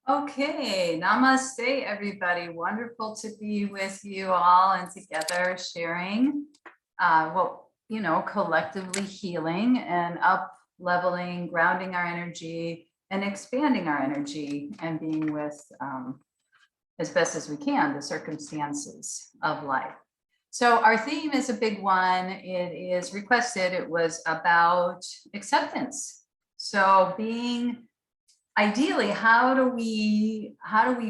Okay, namaste, everybody. Wonderful to be with you all and together sharing, collectively healing and up leveling, grounding our energy and expanding our energy and being with, as best as we can, the circumstances of life. So our theme is a big one. It is requested. It was about acceptance. So ideally, how do we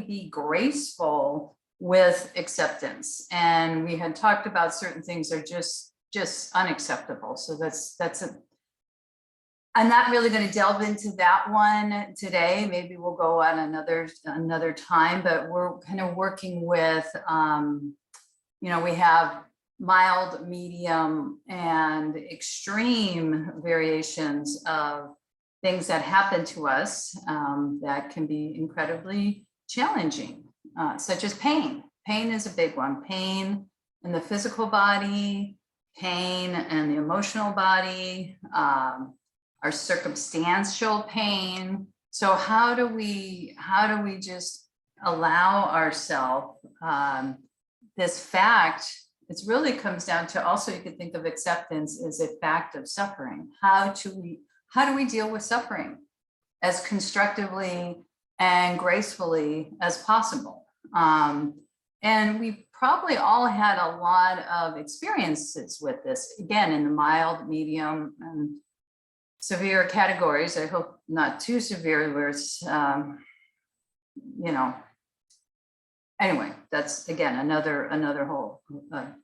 be graceful with acceptance? And we had talked about certain things are just unacceptable. So I'm not really going to delve into that one today. Maybe we'll go on another time, but we're kind of working with, we have mild, medium, and extreme variations of things that happen to us that can be incredibly challenging, such as pain. Pain is a big one. Pain in the physical body, pain in the emotional body, our circumstantial pain. So how do we just allow ourselves this fact? It really comes down to, also you could think of acceptance as a fact of suffering. How do we deal with suffering as constructively and gracefully as possible? And we probably all had a lot of experiences with this, again, in the mild, medium, and severe categories. I hope not too severe where it's, anyway, that's, again, another whole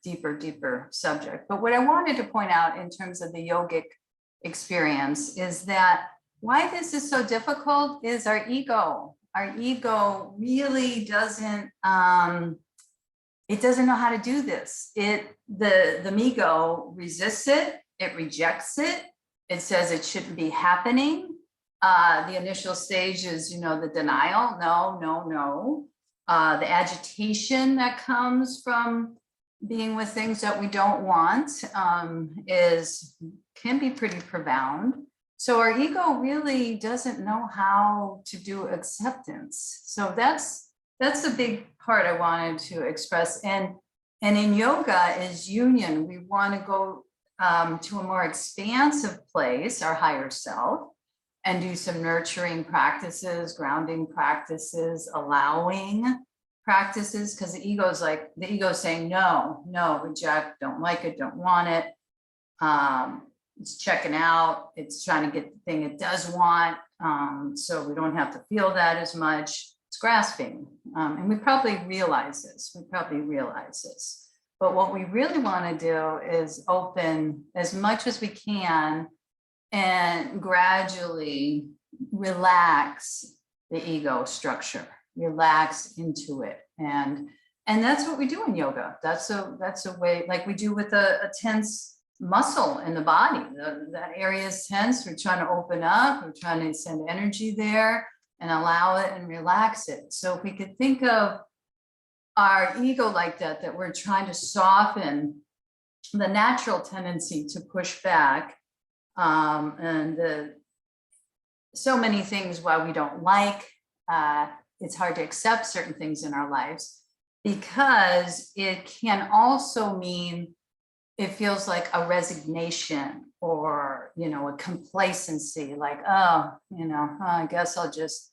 deeper subject. But what I wanted to point out in terms of the yogic experience is that why this is so difficult is our ego. Our ego really doesn't, it doesn't know how to do this. The ego resists it, it rejects it, it says it shouldn't be happening. The initial stage is, the denial, no. The agitation that comes from being with things that we don't want can be pretty profound. So our ego really doesn't know how to do acceptance. So that's the big part I wanted to express. And in yoga is union. We want to go to a more expansive place, our higher self, and do some nurturing practices, grounding practices, allowing practices, because the ego's saying no, reject, don't like it, don't want it. It's checking out, it's trying to get the thing it does want, so we don't have to feel that as much. It's grasping, and we probably realize this. But what we really want to do is open as much as we can and gradually relax the ego structure, relax into it. And that's what we do in yoga. That's a way, like we do with a tense muscle in the body. That area is tense. We're trying to open up. We're trying to send energy there and allow it and relax it. So if we could think of our ego like that we're trying to soften the natural tendency to push back, and so many things why we don't like, it's hard to accept certain things in our lives, because it can also mean it feels like a resignation or, a complacency, like, I guess I'll just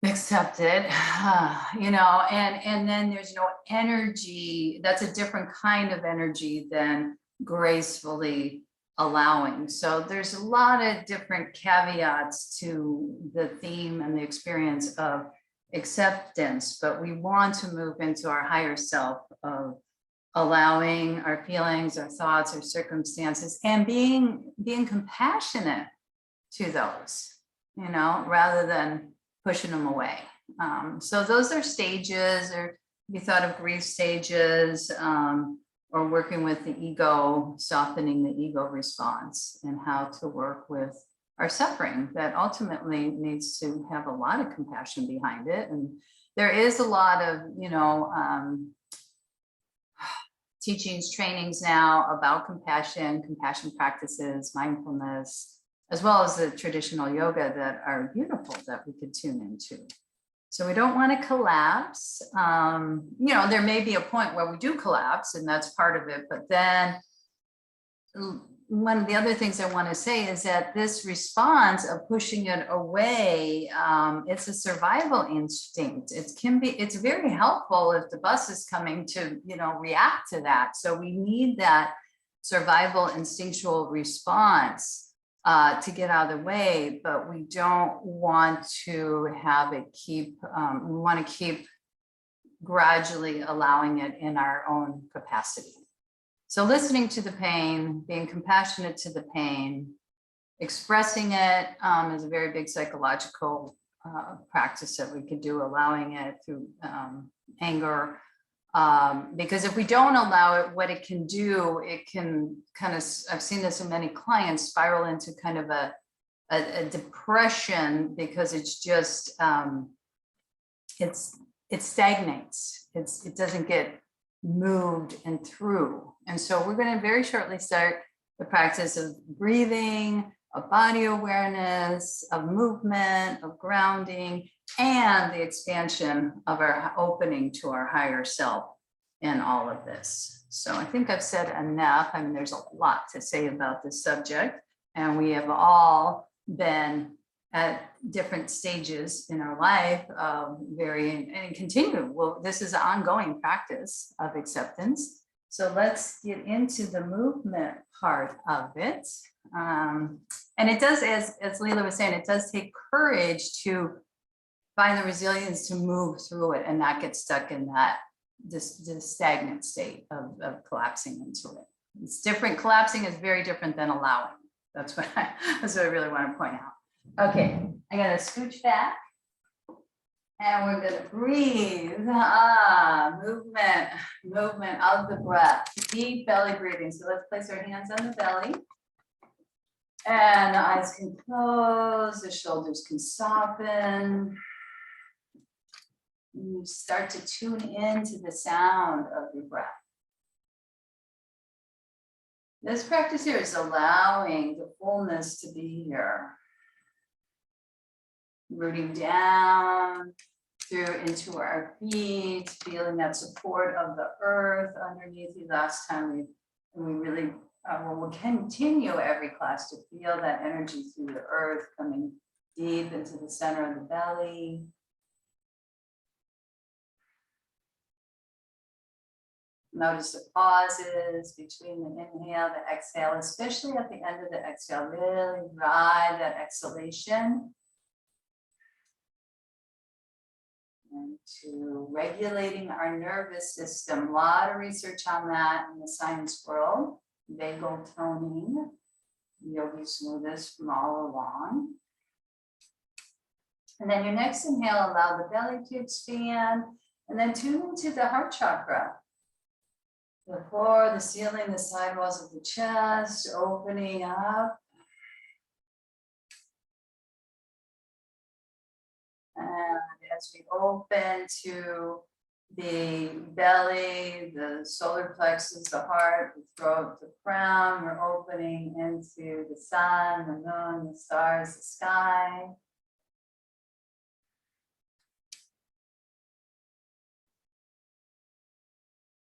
accept it, and then there's no energy. That's a different kind of energy than gracefully allowing. So there's a lot of different caveats to the theme and the experience of acceptance, but we want to move into our higher self of allowing our feelings, our thoughts, our circumstances, and being compassionate to those, rather than pushing them away. So those are stages, or we thought of grief stages, or working with the ego, softening the ego response, and how to work with our suffering that ultimately needs to have a lot of compassion behind it. And there is a lot of, teachings, trainings now about compassion practices, mindfulness, as well as the traditional yoga that are beautiful that we could tune into. So we don't want to collapse. You know, there may be a point where we do collapse, and that's part of it. But then one of the other things I want to say is that this response of pushing it away, it's a survival instinct. It's very helpful if the bus is coming to, you know, react to that. So we need that survival instinctual response to get out of the way, but we don't want to have it keep, we want to keep gradually allowing it in our own capacity. So listening to the pain, being compassionate to the pain, expressing it is a very big psychological practice that we could do, allowing it through anger. Because if we don't allow it, what it can do, it can kind of, I've seen this in many clients, spiral into kind of a depression, because it's just, it stagnates. It doesn't get moved and through. And so we're going to very shortly start the practice of breathing, of body awareness, of movement, of grounding, and the expansion of our opening to our higher self in all of this. So I think I've said enough. I mean, there's a lot to say about this subject, and we have all been at different stages in our life, varying and continue. Well, this is an ongoing practice of acceptance. So let's get into the movement part of it. And it does, as Leela was saying, it does take courage to find the resilience to move through it and not get stuck in that this stagnant state of collapsing into it. It's different. Collapsing is very different than allowing. That's what I really want to point out. Okay, I'm gonna scooch back and we're gonna breathe. Movement of the breath, deep belly breathing. So let's place our hands on the belly. And the eyes can close, the shoulders can soften. You start to tune into the sound of your breath. This practice here is allowing the fullness to be here. Rooting down through into our feet, feeling that support of the earth underneath you. Last time we really we'll continue every class to feel that energy through the earth coming deep into the center of the belly. Notice the pauses between the inhale, the exhale, especially at the end of the exhale. Really ride that exhalation. And to regulating our nervous system. A lot of research on that in the science world. Vagal toning. Yogis know this from all along. And then your next inhale, allow the belly to expand. And then tune into the heart chakra. The floor, the ceiling, the sidewalls of the chest, opening up. And as we open to the belly, the solar plexus, the heart, the throat, the crown, we're opening into the sun, the moon, the stars, the sky.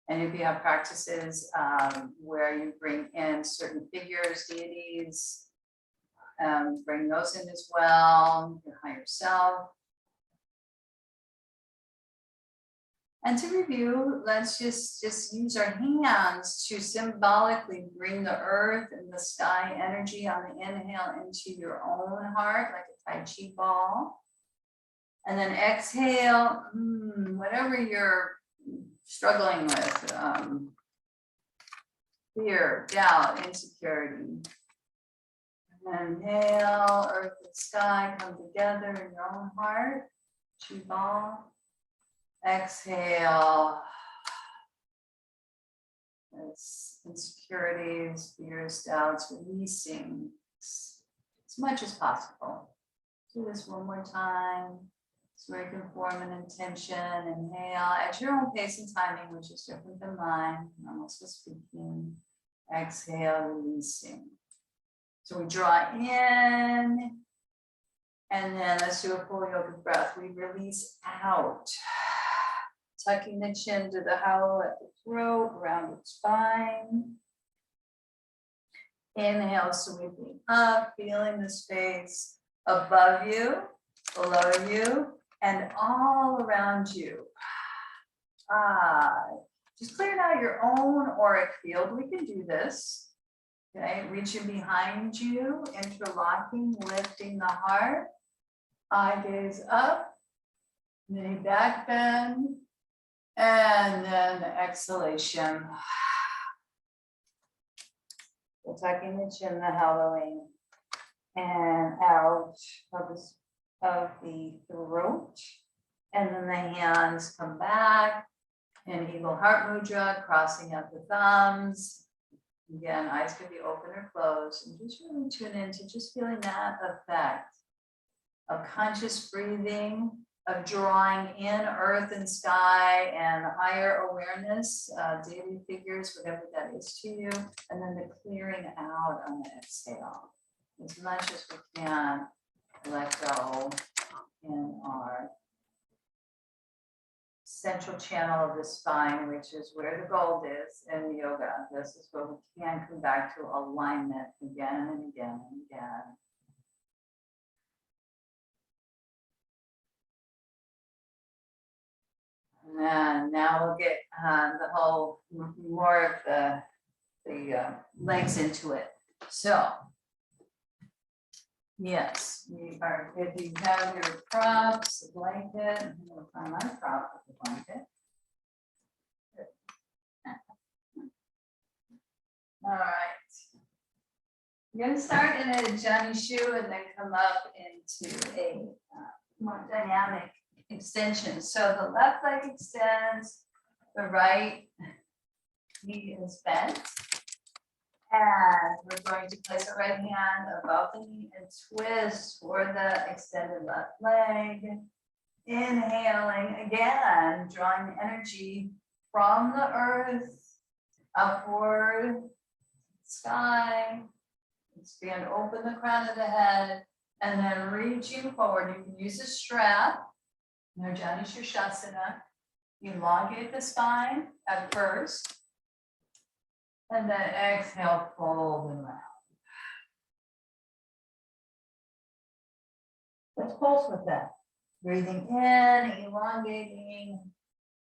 And if you have practices where you bring in certain figures, deities, bring those in as well, your higher self. And to review, let's just use our hands to symbolically bring the earth and the sky energy on the inhale into your own heart, like a Tai Chi ball. And then exhale, whatever you're struggling with, fear, doubt, insecurity. Inhale, earth and sky come together in your own heart, Chi ball. Exhale, as insecurities, fears, doubts, releasing as much as possible. Do this one more time. So you can form an intention. Inhale at your own pace and timing, which is different than mine. I'm also speaking. Exhale, releasing. So we draw in, and then let's do a full yogic breath. We release out, tucking the chin to the hollow at the throat, rounded spine. Inhale, sweeping up, feeling the space above you, below you, and all around you. Just clearing out your own auric field. We can do this. Okay, reaching behind you, interlocking, lifting the heart. Eye gaze up, mini back bend, and then exhalation. So tucking the chin, the hollowing, and out of the throat. And then the hands come back in Eagle Heart Mudra, crossing up the thumbs. Again, eyes can be open or closed, and just really tune into just feeling that effect of conscious breathing, of drawing in earth and sky and higher awareness, daily figures, whatever that is to you, and then the clearing out on the exhale. As much as we can, let go in our central channel of the spine, which is where the gold is in yoga. This is where we can come back to alignment again and again and again. And now we'll get the whole more of the legs into it. So yes, we are. If you have your props, a blanket, I'm going to find my prop with the blanket. All right. We're going to start in a Johnny shoe and then come up into a more dynamic extension. So the left leg extends, the right knee is bent. And we're going to place our right hand above the knee and twist for the extended left leg. Inhaling again, drawing the energy from the earth upward, sky. Expand, open the crown of the head, and then reaching forward. You can use a strap, Jani Shirshasana. Elongate the spine at first. And then exhale, fold and round. Let's pulse with that. Breathing in, elongating,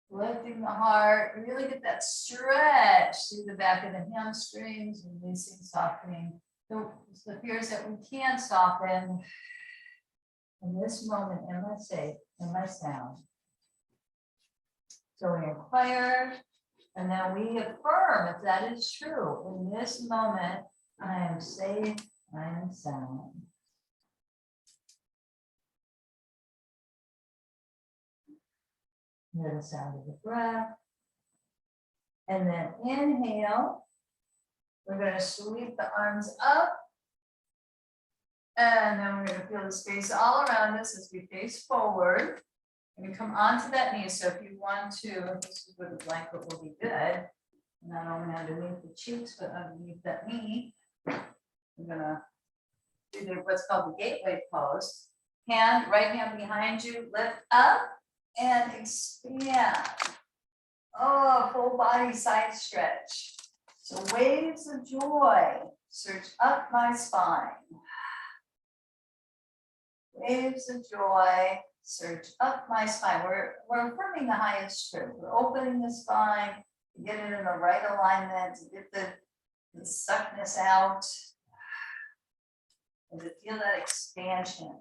lifting the heart. Really get that stretch through the back of the hamstrings, releasing, softening. The fears that we can't soften in this moment, in my state, in my sound. So we inquire. And then we affirm if that is true. In this moment, I am safe, I am sound. Hear the sound of the breath. And then inhale. We're going to sweep the arms up. And then we're going to feel the space all around us as we face forward. And you come onto that knee. So if you want to, this is where the blanket will be good. Not only underneath the cheeks, but underneath that knee. We're gonna do what's called the gateway pose. Right hand behind you, lift up and expand. Oh, full body side stretch. So waves of joy surge up my spine. Waves of joy surge up my spine. We're affirming the highest truth. We're opening the spine to get it in the right alignment, to get the suckness out, and to feel that expansion.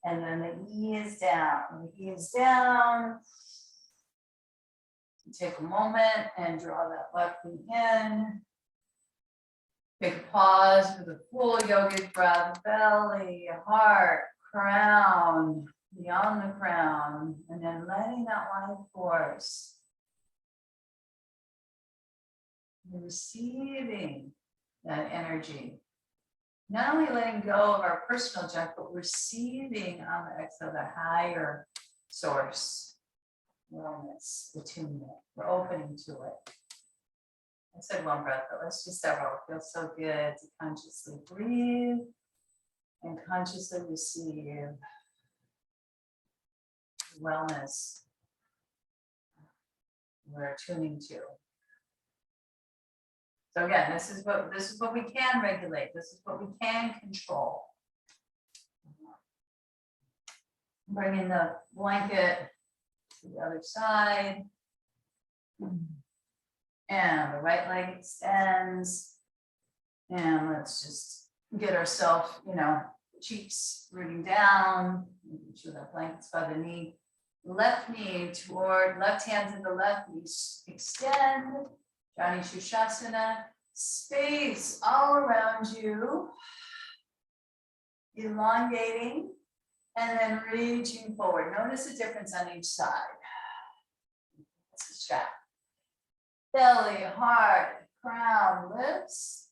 And then the ease down. The ease down. Take a moment and draw that left knee in. Take a pause for the full yogic breath, belly, heart, crown, beyond the crown, and then letting that life force. Receiving that energy. Not only letting go of our personal junk, but receiving on the exhale the higher source, wellness, attunement. We're opening to it. I said one breath, but let's do several. It feels so good to consciously breathe and consciously receive wellness we're tuning to. So again, this is what we can regulate. This is what we can control. Bringing the blanket to the other side. And the right leg extends. And let's just get ourselves, cheeks rooting down. Making sure that blanket's by the knee. Left knee toward, left hand to the left knee, extend. Jani Shushasana, space all around you. Elongating and then reaching forward. Notice the difference on each side. That's the strap. Belly, heart, crown, lips.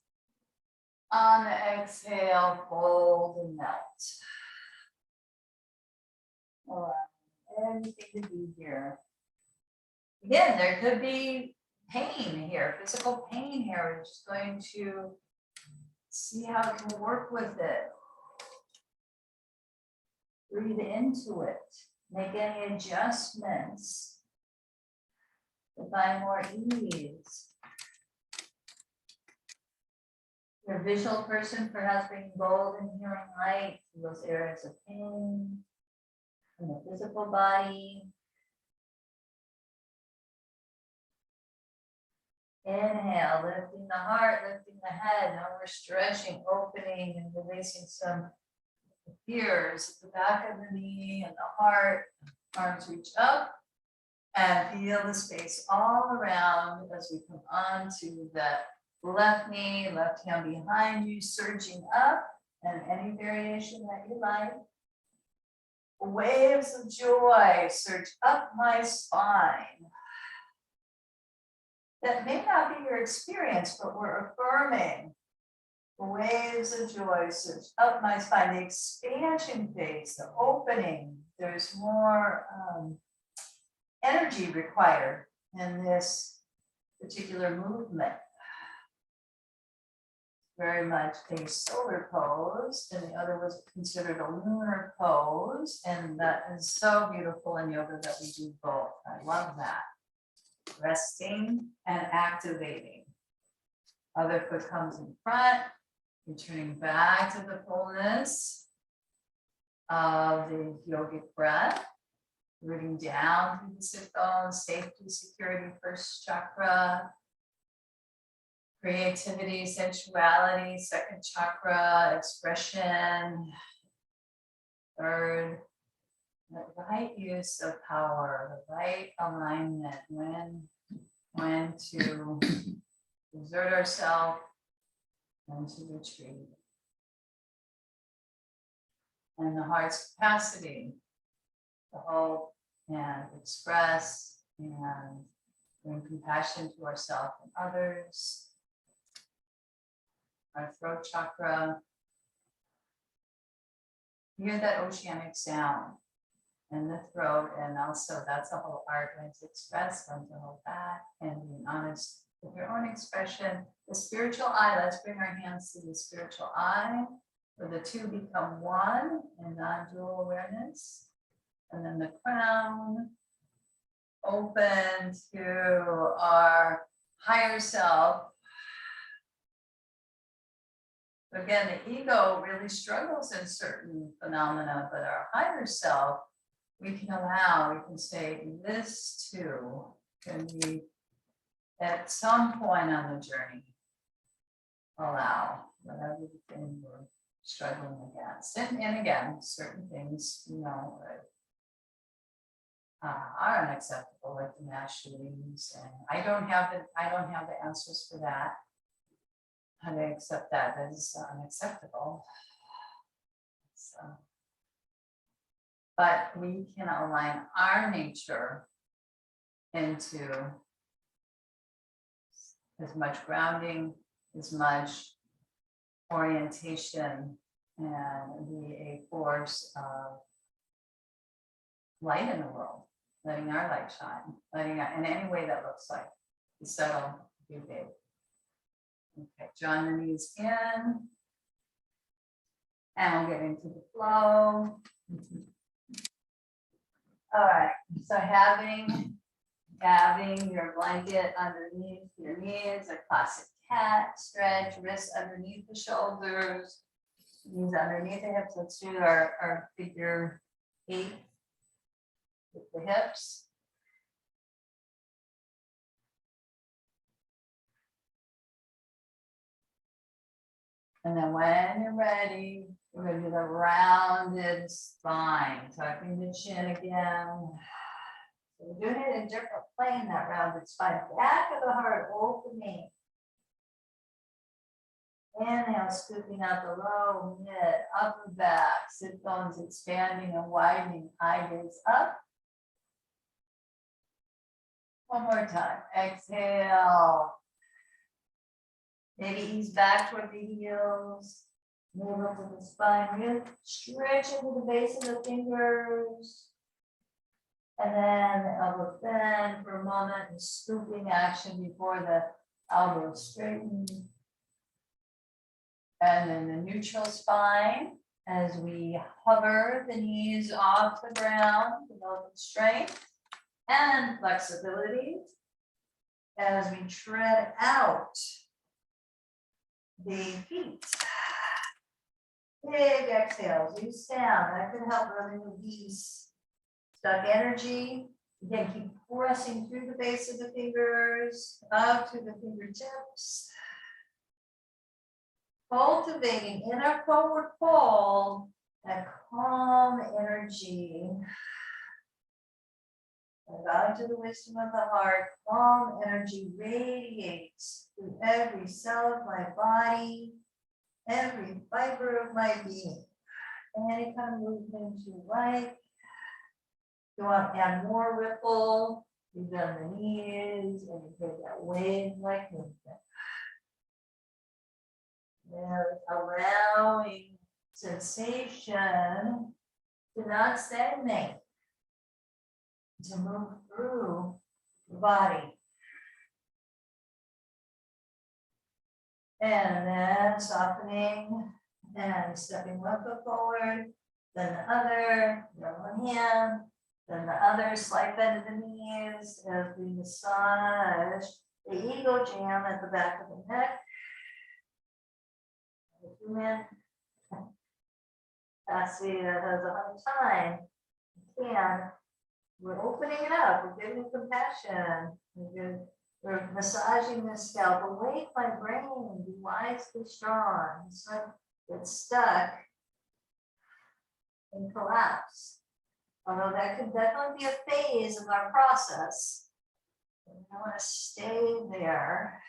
On the exhale, fold and melt. All right, anything to do here. Again, there could be pain here, physical pain here. We're just going to see how we can work with it. Breathe into it. Make any adjustments to find more ease. You're a visual person, perhaps bringing gold and healing light to those areas of pain in the physical body. Inhale, lifting the heart, lifting the head. Now we're stretching, opening, and releasing some fears at the back of the knee and the heart. Arms reach up and feel the space all around as we come on to that left knee, left hand behind you, surging up, and any variation that you like. Waves of joy surge up my spine. That may not be your experience, but we're affirming. Waves of joy surge up my spine. The expansion phase, the opening, there's more energy required in this particular movement. Very much a solar pose, and the other was considered a lunar pose, and that is so beautiful in yoga that we do both. I love that. Resting and activating. Other foot comes in front, returning back to the fullness of the yogic breath, rooting down through the sit bones, safety, security, first chakra, creativity, sensuality, second chakra, expression, third, the right use of power, the right alignment, when to exert ourselves and to retreat. And the heart's capacity to hope and express and bring compassion to ourselves and others. Our throat chakra. Hear that oceanic sound in the throat, and also that's a whole art, when to express, when to hold back, and being honest with your own expression. The spiritual eye, let's bring our hands to the spiritual eye, where the two become one in non-dual awareness. And then the crown, open to our higher self. Again, the ego really struggles in certain phenomena, but our higher self, we can allow, we can say, this too can be at some point on the journey, allow whatever the thing we're struggling against. And again, certain things, are unacceptable, like the mass shootings, and I don't have the answers for that. How to accept that as unacceptable. So, but we can align our nature into as much grounding, as much orientation, and be a force of light in the world, letting our light shine, in any way that looks like, be subtle, be big. Okay, drawing the knees in. And we'll get into the flow. All right, so having your blanket underneath your knees, a classic cat stretch, wrists underneath the shoulders, knees underneath the hips. Let's do our figure 8 with the hips. And then when you're ready, we're going to do the rounded spine. Tucking the chin again. So we're doing it in a different plane, that rounded spine. Back of the heart opening. Inhale, scooping out the low, mid, upper back. Sit bones expanding and widening. Eye gaze up. One more time. Exhale. Maybe ease back toward the heels. Move up to the spine. Really stretch into the base of the fingers. And then the elbow bend for a moment and scooping action before the elbow straighten. And then the neutral spine as we hover the knees off the ground, developing strength and flexibility as we tread out the feet. Big exhales, you stand. That can help release stuck energy. Again, keep pressing through the base of the fingers, up to the fingertips. Cultivating in our forward fold that calm energy. Back to the wisdom of the heart, calm energy radiates through every cell of my body, every fiber of my being. Any kind of movement you like. You want to add more ripple, you've done the knees, and you take that wave-like movement. There, allowing sensation to not stagnate, to move through the body. And then softening and stepping one foot forward, then the other, then one hand, then the other, slight bend of the knees as we massage the ego jam at the back of the neck. Fascia has a hard time. We're opening it up. We're giving compassion. We're massaging the scalp. Awake my brain. Be wisely strong. So it's stuck and collapse. Although that could definitely be a phase of our process. I want to stay there.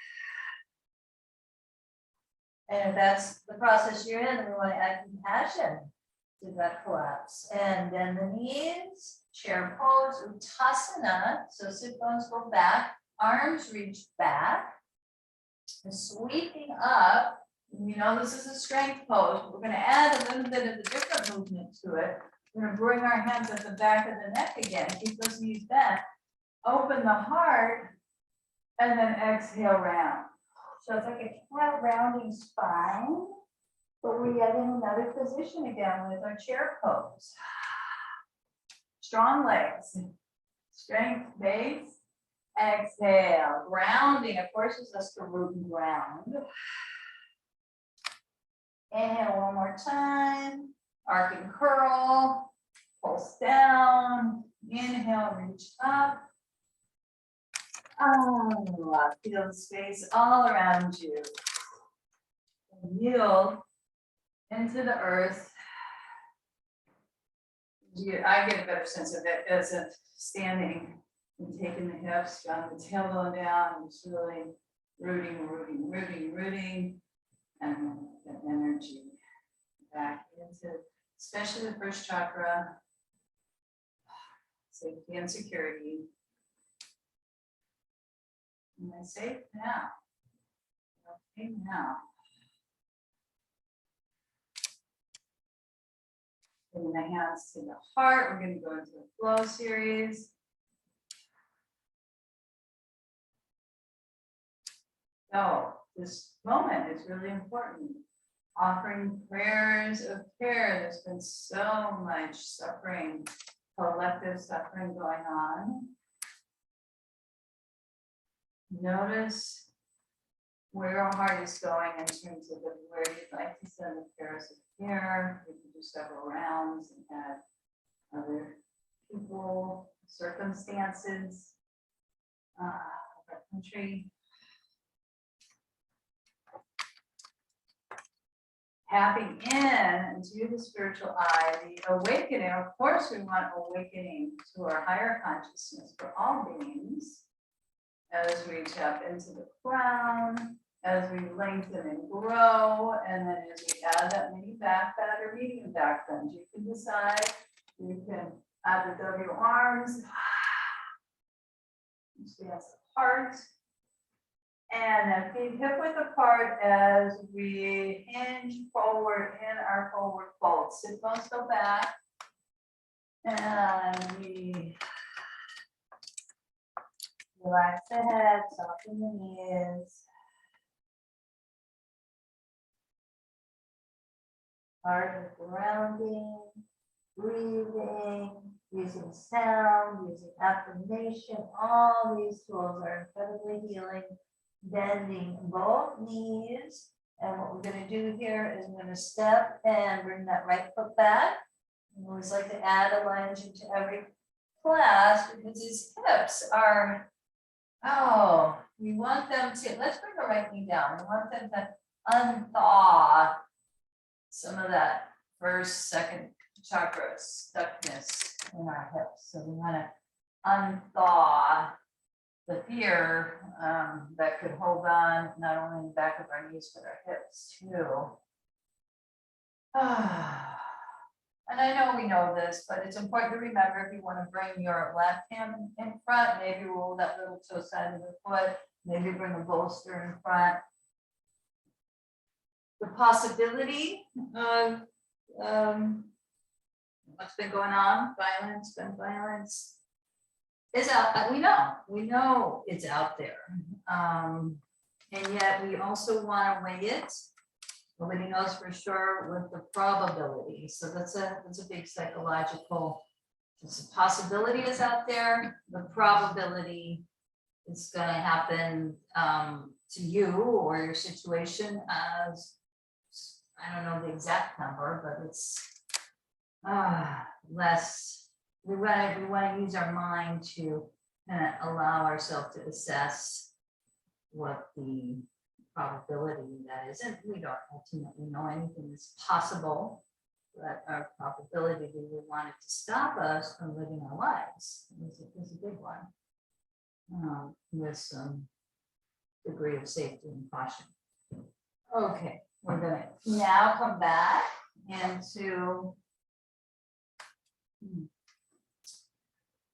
And if that's the process you're in, we want to add compassion to that collapse. And then the knees, chair pose, uttasana. So sit bones go back, arms reach back, and sweeping up. You know, this is a strength pose. We're going to add a little bit of a different movement to it. We're going to bring our hands at the back of the neck again. Keep those knees bent. Open the heart, and then exhale round. So it's like a cat rounding spine, but we get in another position again with our chair pose. Strong legs, strength base, exhale, grounding. It forces us to root and ground. Inhale one more time, arc and curl, pulse down, inhale, reach up. Feel the space all around you. And yield into the earth. I get a better sense of it as if standing and taking the hips down, the tailbone down, and just really rooting, and the energy back into, especially the first chakra, safety and security. And I say now. Okay, now. Bring the hands to the heart. We're going to go into the flow series. So this moment is really important. Offering prayers of care. There's been so much suffering, collective suffering going on. Notice where your heart is going in terms of where you'd like to send the prayers of care. We can do several rounds and add other people, circumstances, our country. Tapping in into the spiritual eye, the awakening. Of course, we want awakening to our higher consciousness for all beings as we tap into the crown, as we lengthen and grow, and then as we add that mini back bend or medium back bend. You can decide. You can add the W arms, stance apart. And then feet hip width apart as we hinge forward in our forward fold. Sit bones go back. And we relax the head, soften the knees. Part of grounding, breathing, using sound, using affirmation. All these tools are incredibly healing. Bending both knees. And what we're going to do here is I'm going to step and bring that right foot back. I always like to add a lunge into every class because these hips are, we want them to, let's bring the right knee down. We want them to unthaw some of that first, second chakra stuckness in our hips. So we want to unthaw the fear that could hold on not only in the back of our knees, but our hips too. And I know we know this, but it's important to remember if you want to bring your left hand in front, maybe roll that little toe side of the foot, maybe bring a bolster in front. The possibility of what's been going on, gun violence, is out. We know it's out there, and yet we also want to weigh it. Nobody knows for sure with the probability. So that's a big psychological. It's a possibility is out there. The probability is going to happen to you or your situation as, I don't know the exact number, but it's less. We want to use our mind to kind of allow ourselves to assess what the probability that is. And we don't ultimately know anything is possible, but our probability we would want it to stop us from living our lives is a big one, with some degree of safety and caution. Okay, we're going to now come back into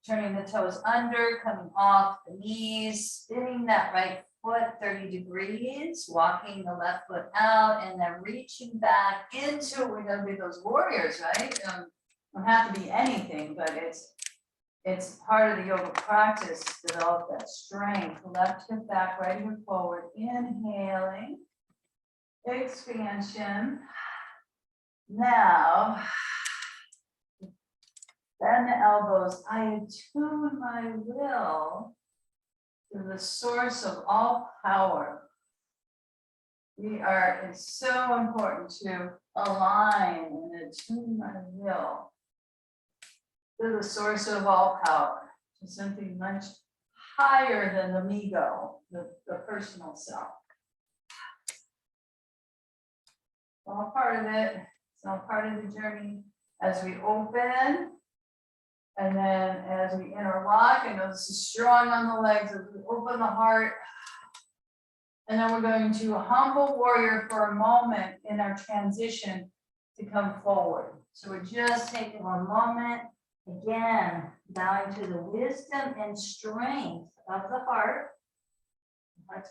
turning the toes under, coming off the knees, spinning that right foot 30 degrees, walking the left foot out, and then reaching back into, we're going to be those warriors, right? Don't have to be anything, but it's part of the yoga practice to develop that strength. Left hip back, right hip forward, inhaling, expansion. Now, bend the elbows. I attune my will to the source of all power. It's so important to align and attune my will to the source of all power, to something much higher than the ego, the personal self. It's all part of it. It's all part of the journey as we open. And then as we interlock, I know this is strong on the legs, as we open the heart. And then we're going to humble warrior for a moment in our transition to come forward. So we're just taking one moment, again, bowing to the wisdom and strength of the heart's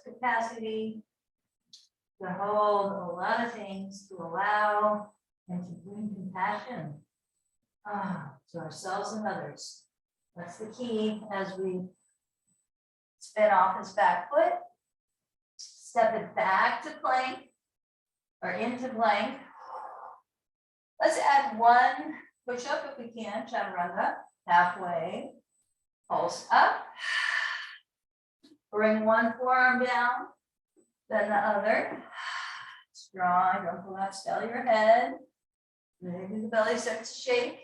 capacity to hold a lot of things, to allow and to bring compassion to ourselves and others. That's the key as we spin off his back foot. Step it back to plank or into plank. Let's add one push-up if we can, chaturanga, halfway. Pulse up. Bring one forearm down, then the other. Strong, don't collapse, belly your head. Maybe the belly starts to shake.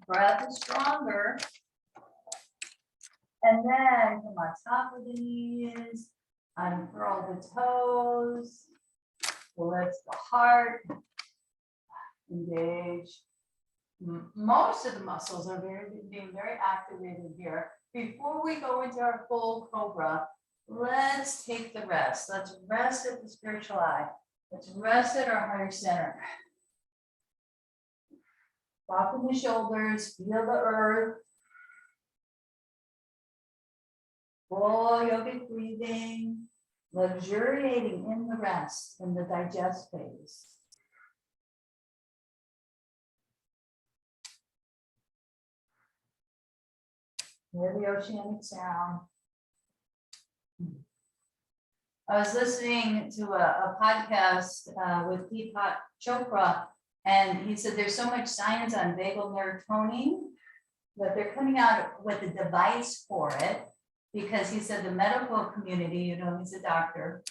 Breath is stronger. And then come on top of the knees, unfurl the toes, lift the heart, engage. Most of the muscles are being very activated here. Before we go into our full cobra, let's take the rest. Let's rest at the spiritual eye. Let's rest at our higher center. Soften the shoulders, feel the earth. Full yogic breathing, luxuriating in the rest, in the digest phase. Hear the oceanic sound. I was listening to a podcast with Deepak Chopra, and he said there's so much science on vagal nerve toning that they're coming out with a device for it, because he said the medical community, you know, he's a doctor,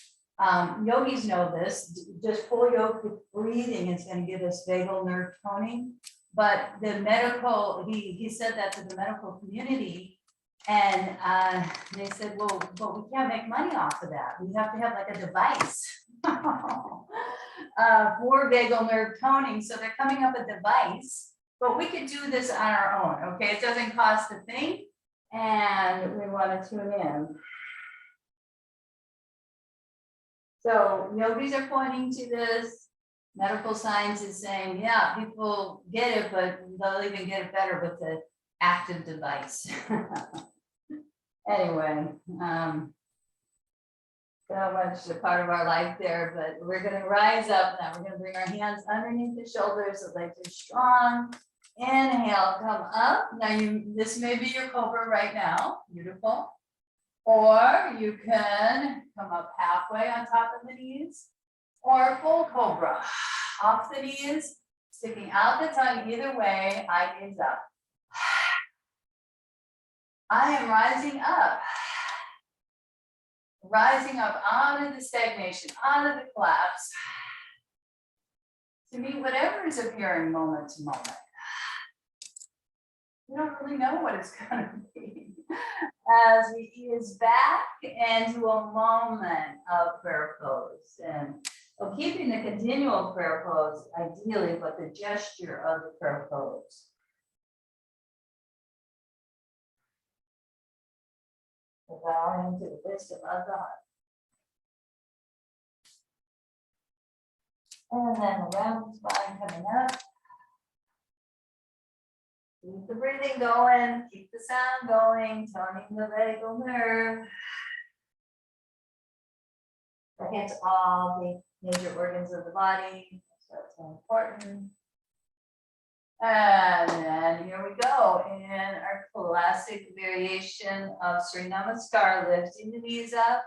yogis know this, just full yogic breathing is going to give us vagal nerve toning. But the medical, he said that to the medical community, and they said, well, but we can't make money off of that. We have to have like a device for vagal nerve toning. So they're coming up with a device, but we could do this on our own, okay? It doesn't cost a thing, and we want to tune in. So yogis are pointing to this. Medical science is saying, yeah, people get it, but they'll even get it better with the active device. Anyway, so much a part of our life there, but we're going to rise up now. We're going to bring our hands underneath the shoulders, the legs are strong. Inhale, come up. Now this may be your cobra right now. Beautiful. Or you can come up halfway on top of the knees, or full cobra. Off the knees, sticking out the tongue. Either way, eye gaze up. I am rising up. Rising up out of the stagnation, out of the collapse. To meet whatever is appearing moment to moment. We don't really know what it's going to be. As we ease back into a moment of prayer pose. And well, keeping the continual prayer pose, ideally, but the gesture of the prayer pose. Bowing to the wisdom of the heart. And then around the spine coming up. Keep the breathing going, keep the sound going, toning the vagal nerve. That hits all the major organs of the body, so that's so important. And then here we go in our classic variation of Surya Namaskar, lifting the knees up,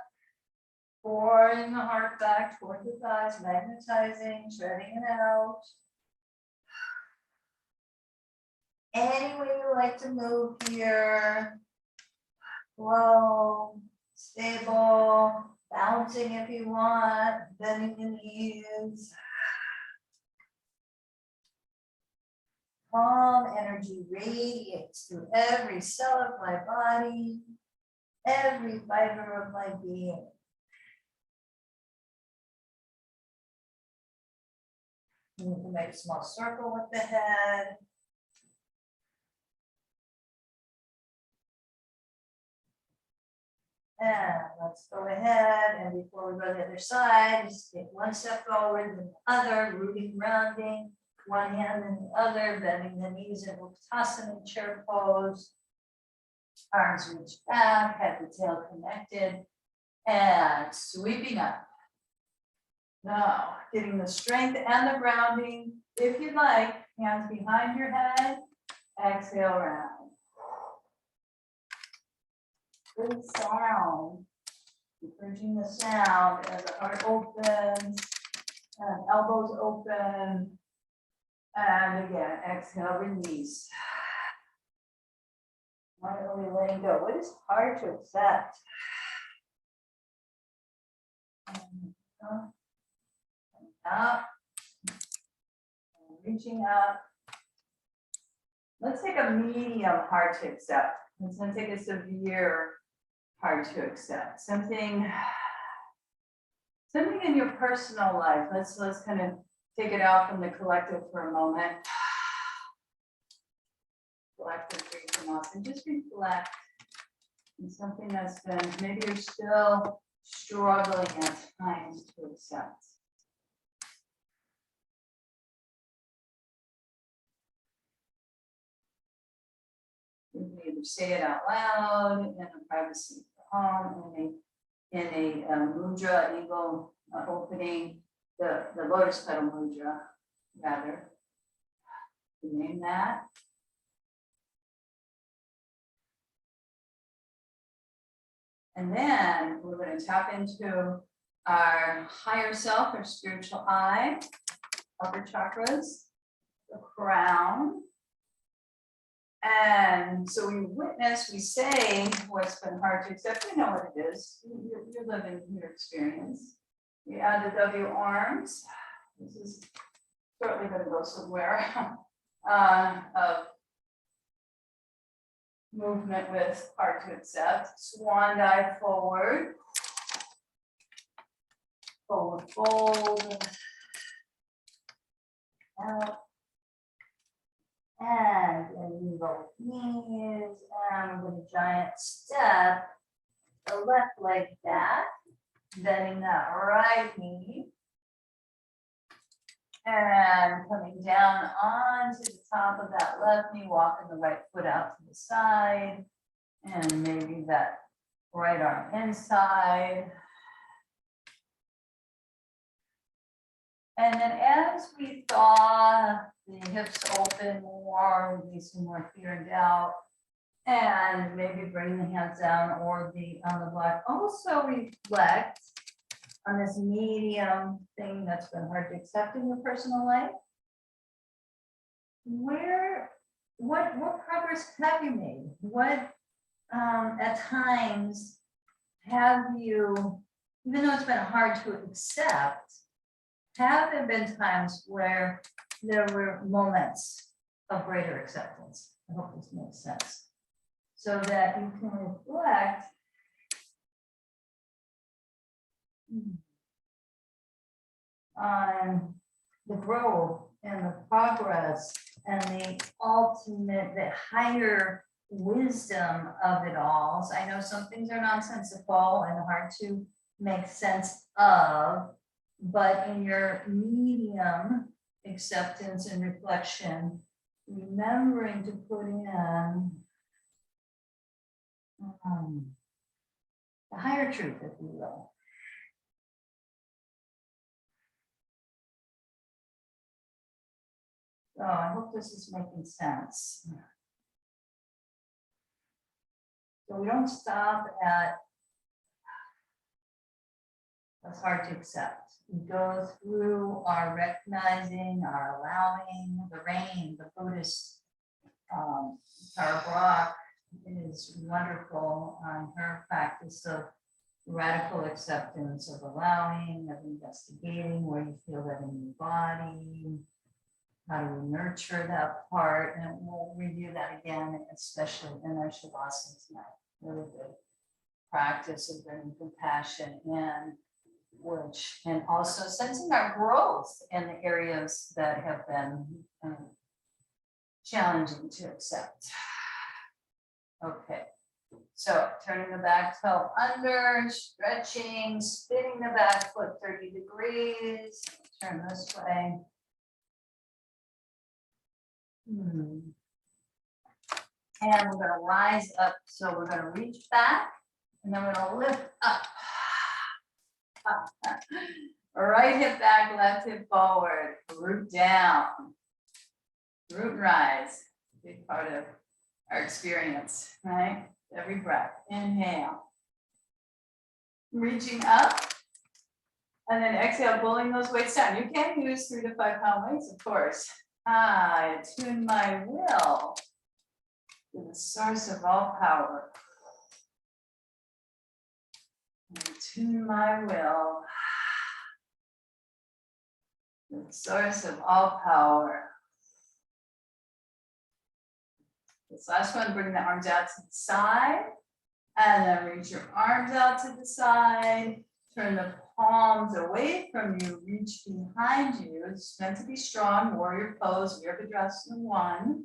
pouring the heart back toward the thighs, magnetizing, shredding it out. Any way you like to move here, slow, stable, bouncing if you want, bending the knees. Calm energy radiates through every cell of my body, every fiber of my being. You can make a small circle with the head. And let's go ahead, and before we go to the other side, just take one step forward, then the other, rooting, rounding, one hand and the other, bending the knees in Uttasana chair pose. Arms reach back, head to tail connected, and sweeping up. Now, getting the strength and the grounding. If you like, hands behind your head, exhale round. Good sound. Encouraging the sound as the heart opens and elbows open. And again, exhale, release. Why are we letting go? What is hard to accept? And up, and reaching up. Let's take a medium hard to accept. Let's not take a severe hard to accept. Something in your personal life. Let's kind of take it out from the collective for a moment. Collective breathing off and just reflect on something that's been, maybe you're still struggling at times to accept. You can either say it out loud in the privacy of your home, in a mudra, eagle opening, the lotus petal mudra, rather. Name that. And then we're going to tap into our higher self, our spiritual eye, upper chakras, the crown. And so we witness, we say what's been hard to accept. We know what it is. You're living your experience. We add the W arms. This is certainly going to go somewhere of movement with hard to accept. Swan dive forward. Forward fold. Out. And then we go knees, and with a giant step, the left leg back, bending that right knee, and coming down onto the top of that left knee, walking the right foot out to the side, and maybe that right arm inside. And then as we thaw the hips open more, releasing more fear and doubt, and maybe bring the hands down or on the block. Also reflect on this medium thing that's been hard to accept in your personal life. What progress have you made? What at times have you, even though it's been hard to accept, have there been times where there were moments of greater acceptance? I hope this makes sense. So that you can reflect on the growth and the progress and the ultimate, the higher wisdom of it all. So I know some things are nonsensical and hard to make sense of, but in your medium acceptance and reflection, remembering to put in the higher truth, if you will. So I hope this is making sense. So we don't stop at what's hard to accept. We go through our recognizing, our allowing, the rain, the Buddhist Tara Brach is wonderful on her practice of radical acceptance, of allowing, of investigating where you feel that in your body, how do we nurture that part, and we'll review that again, especially in our Shavasana tonight. Really good practice of bringing compassion in, which, and also sensing our growth in the areas that have been challenging to accept. Okay, so turning the back toe under, stretching, spinning the back foot 30 degrees, turn this way. And we're going to rise up, so we're going to reach back, and then we're going to lift up. Right hip back, left hip forward, root down, root and rise, big part of our experience, right? Every breath, inhale, reaching up. And then exhale, pulling those weights down. You can use 3 to 5 pound weights, of course. I attune my will to the source of all power. Attune my will to the source of all power. This last one, bring the arms out to the side. And then reach your arms out to the side. Turn the palms away from you, reach behind you. It's meant to be strong, warrior pose, Virabhadrasana 1,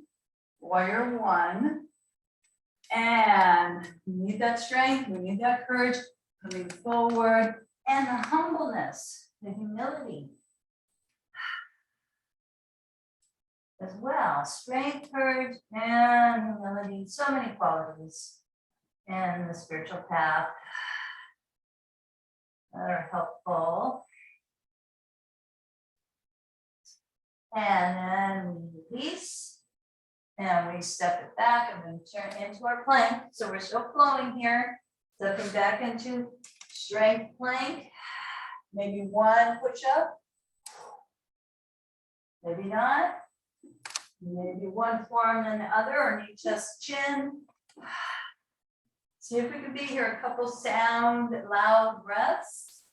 warrior 1. And we need that strength, we need that courage, coming forward, and the humbleness, the humility as well. Strength, courage, and humility, so many qualities in the spiritual path that are helpful. And then we release and we step it back and then turn into our plank. So we're still flowing here, stepping back into strength plank. Maybe one push up, maybe not. Maybe one form and the other, or knee, chest, chin. See if we can be here, a couple sound, loud breaths.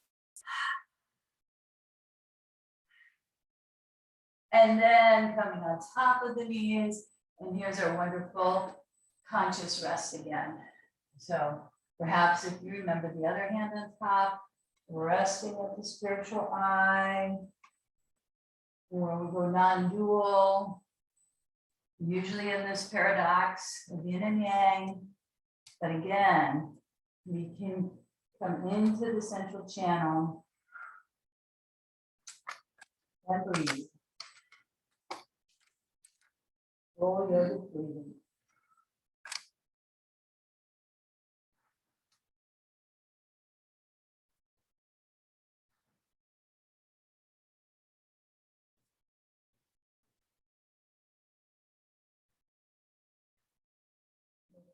And then coming on top of the knees, and here's our wonderful conscious rest again. So perhaps if you remember the other hand on top, resting at the spiritual eye, or we go non-dual, usually in this paradox of yin and yang. But again, we can come into the central channel and breathe. Full yogic breathing.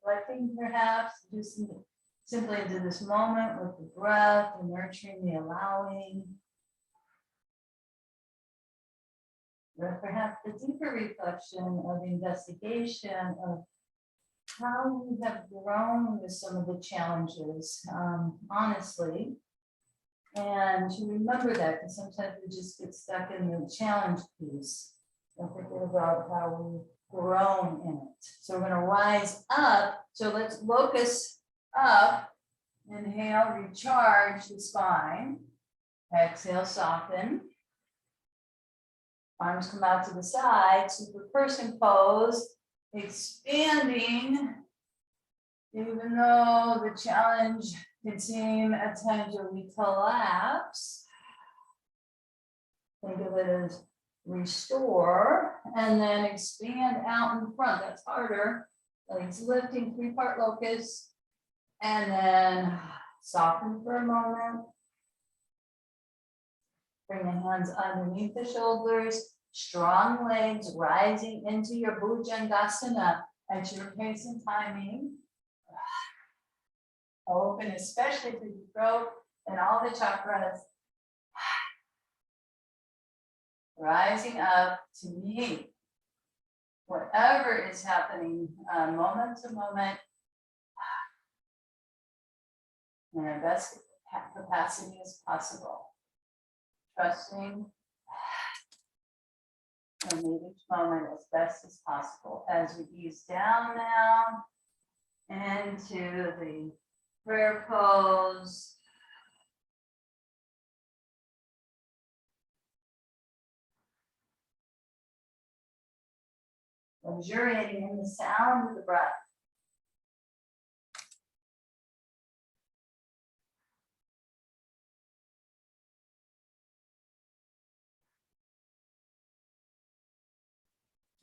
Reflecting perhaps, just simply into this moment with the breath and nurturing the allowing. Or perhaps the deeper reflection of investigation of how we have grown with some of the challenges, honestly. And to remember that, because sometimes we just get stuck in the challenge piece. Don't forget about how we've grown in it. So we're going to rise up. So let's locus up. Inhale, recharge the spine. Exhale, soften. Arms come out to the side, super person pose, expanding, even though the challenge can seem at times where we collapse. Think of it as restore, and then expand out in front. That's harder. Legs lifting, 3-part locus, and then soften for a moment. Bring the hands underneath the shoulders, strong legs rising into your Bhujangasana at your pace and timing. Open, especially through the throat and all the chakras. Rising up to meet whatever is happening moment to moment in our best capacity as possible. Trusting and meet each moment as best as possible as we ease down now into the prayer pose. Luxuriating in the sound of the breath.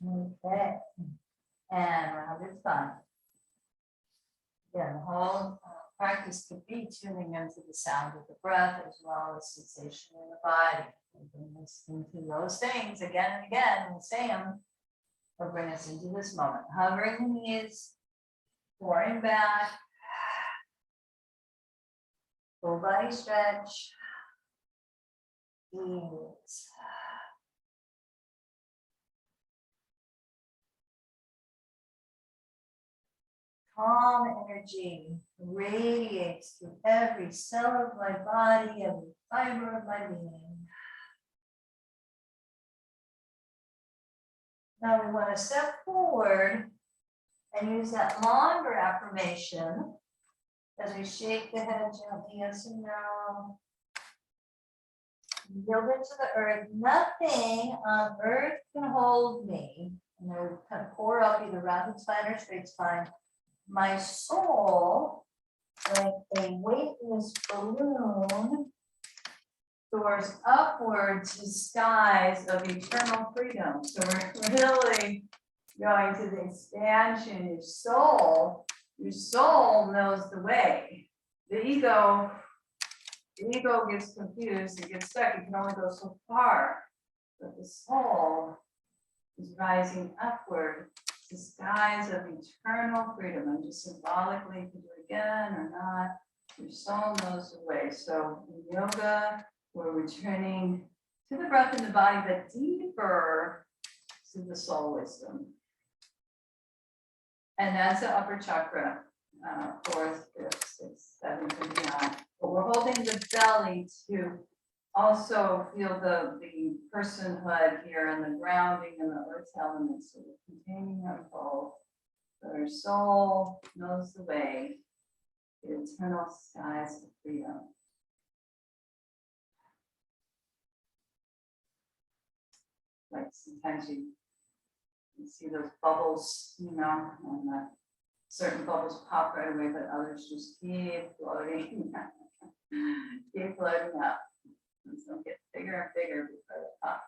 Okay, and round your spine. Again, the whole practice could be tuning into the sound of the breath as well as sensation in the body. And bring us into those things again and again. We'll say them, or bring us into this moment. Hovering the knees, pouring back, Full body stretch. Ease. Calm energy radiates through every cell of my body, every fiber of my being. Now we want to step forward and use that longer affirmation as we shake the head gently, yes and no. Yield into the earth. Nothing on earth can hold me. And then we kind of pour up either rounded spine or straight spine. My soul, like a weightless balloon, soars upward to skies of eternal freedom. So we're really going to the expansion. Your soul knows the way. The ego gets confused, it gets stuck, it can only go so far. But the soul is rising upward to skies of eternal freedom. And just symbolically, if you do it again or not, your soul knows the way. So in yoga, we're returning to the breath in the body, but deeper to the soul wisdom. And that's the upper chakra, 4th, 5th, 6th, 7th, and beyond. But we're holding the belly to also feel the personhood here and the grounding and the earth elements. So we're containing our both. So our soul knows the way to eternal skies of freedom. Like sometimes you see those bubbles, and certain bubbles pop right away, but others just keep floating, keep floating up. And so get bigger and bigger before they pop.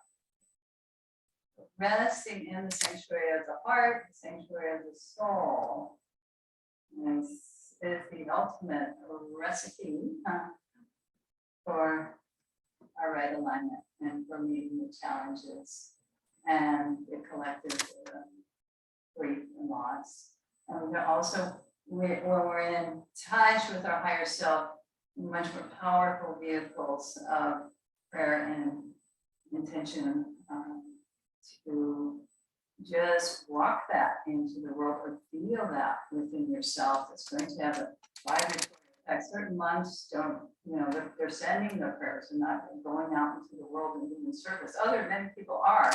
Resting in the sanctuary of the heart, the sanctuary of the soul, is the ultimate recipe for our right alignment and for meeting the challenges and the collective grief and loss. And we're also, when we're in touch with our higher self, much more powerful vehicles of prayer and intention to just walk that into the world or feel that within yourself. It's going to have a vibratory effect. Certain monks don't, they're sending their prayers and not going out into the world and doing service. Many people are,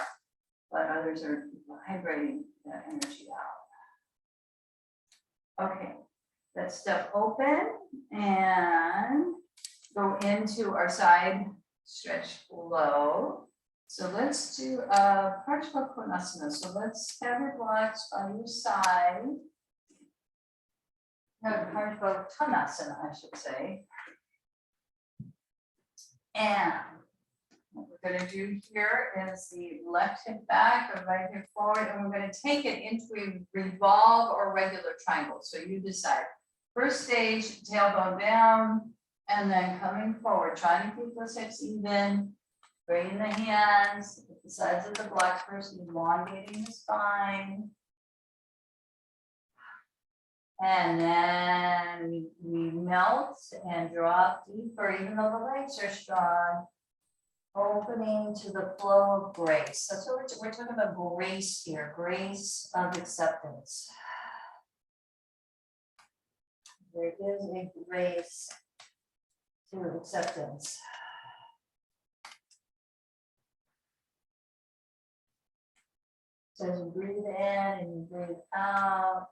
but others are vibrating that energy out. Okay, let's step open and go into our side stretch flow. So let's do Parshva Konasana. So let's have your blocks on your side. No, Parshva Konasana, I should say. And what we're going to do here is the left hip back or right hip forward, and we're going to take it into a revolve or regular triangle. So you decide. First stage, tailbone down, and then coming forward, trying to keep those hips even. Bringing the hands at the sides of the blocks first, elongating the spine. And then we melt and drop deeper, even though the legs are strong. Opening to the flow of grace. That's what we're talking about, grace here, grace of acceptance. There is a grace to acceptance. So as you breathe in and you breathe out,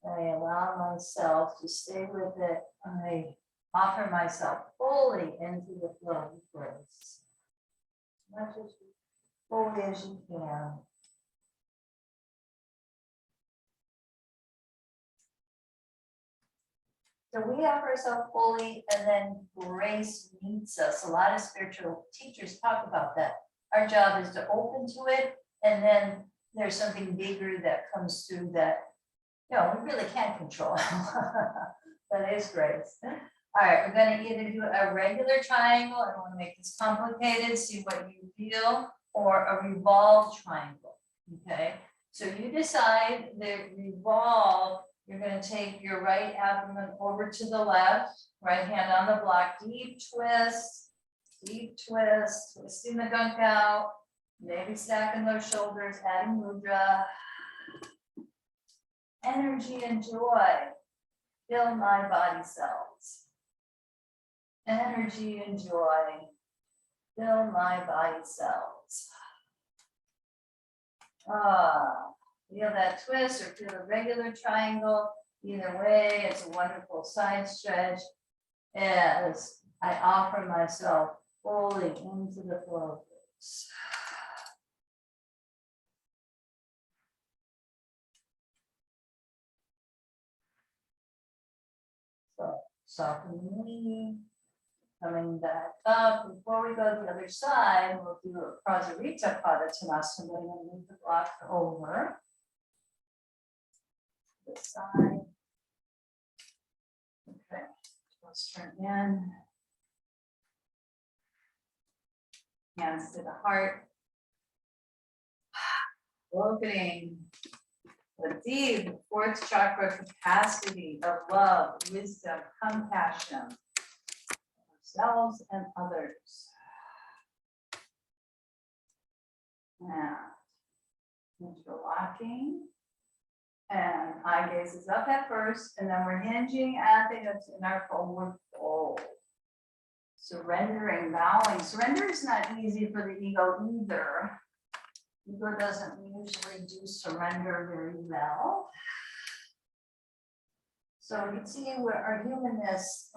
I allow myself to stay with it. I offer myself fully into the flow of grace. Much as fully as you can. So we offer ourselves fully, and then grace meets us. A lot of spiritual teachers talk about that. Our job is to open to it, and then there's something bigger that comes through that, we really can't control. That is grace. All right, we're going to either do a regular triangle, I don't want to make this complicated, see what you feel, or a revolve triangle. Okay, so you decide the revolve, You're going to take your right abdomen over to the left, right hand on the block, deep twist, twisting the gunk out, maybe stacking those shoulders, adding mudra. Energy and joy fill my body cells. Energy and joy fill my body cells. Feel that twist or feel a regular triangle. Either way, it's a wonderful side stretch as I offer myself fully into the flow of this. So soften the knee, coming back up. Before we go to the other side, we'll do a Prasarita Padottanasana. We're going to move the block over. This side. Okay, let's turn in. Hands to the heart. Opening the deep fourth chakra capacity of love, wisdom, compassion, ourselves and others. And interlocking. And eye gaze is up at first, and then we're hinging at the hips in our forward fold. Surrendering, bowing. Surrender is not easy for the ego either. Ego doesn't usually do surrender very well. So we can see where our humanness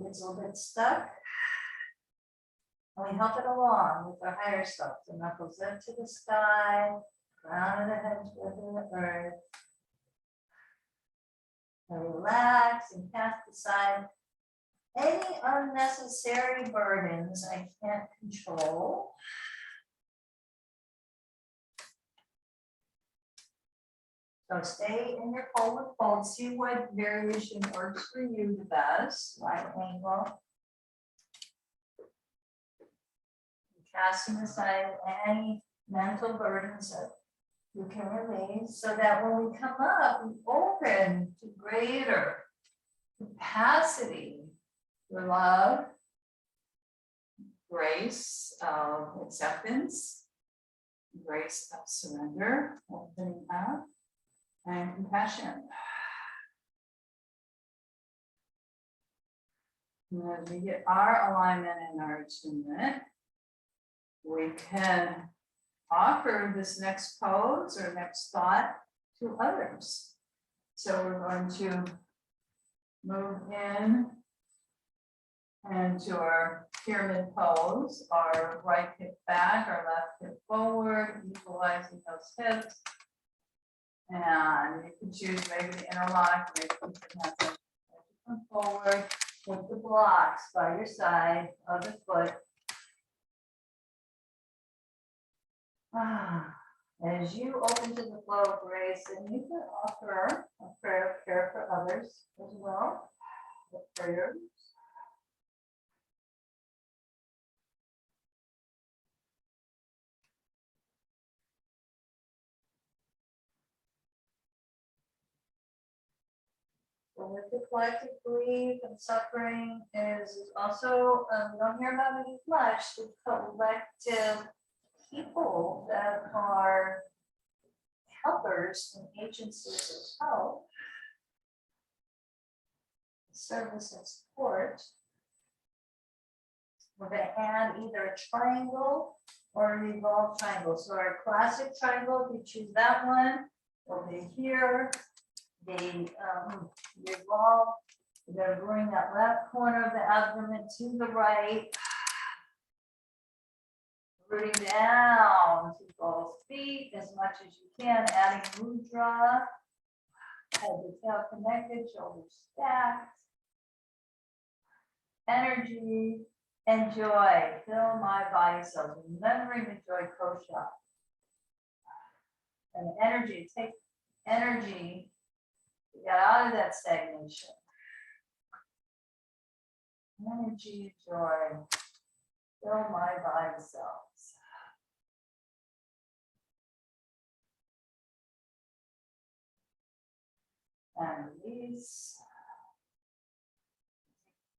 gets a little bit stuck. And we help it along with our higher self. The knuckles up to the sky, crown of the head toward the earth. And relax and cast aside any unnecessary burdens I can't control. So stay in your forward fold. See what variation works for you the best. Right angle. Casting aside any mental burdens that you can release so that when we come up, we open to greater capacity for love, grace of acceptance, grace of surrender, opening up, and compassion. And as we get our alignment and our attunement, we can offer this next pose or next thought to others. So we're going to move in and to our pyramid pose, our right hip back, our left hip forward, equalizing those hips. And you can choose maybe to interlock, maybe you can have them come forward with the blocks by your side of the foot. As you open to the flow of grace, and you can offer a prayer of care for others as well. The prayers. So with the collective grief and suffering is also, we don't hear about it as much, the collective people that are helpers and agencies of help, service and support. We're going to add either a triangle or a revolved triangle. So our classic triangle, if you choose that one, will be here. The revolve, we're going to bring that left corner of the abdomen to the right. Rooting down to both feet as much as you can, adding mudra. Head to tail connected, shoulders stacked. Energy and joy fill my body cells. Remembering the joy kosha. And energy, take energy to get out of that stagnation. Energy, joy, fill my body cells. and release.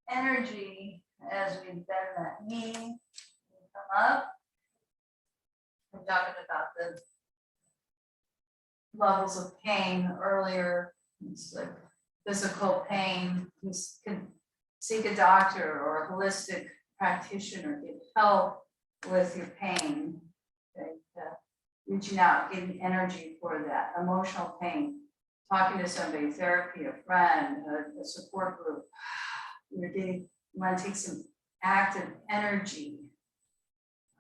Energy as we bend that knee. Come up. We're talking about the levels of pain earlier. It's like physical pain. You can seek a doctor or a holistic practitioner, get help with your pain. Okay? Reaching out, getting energy for that. Emotional pain, talking to somebody, therapy, a friend, a support group. You want to take some active energy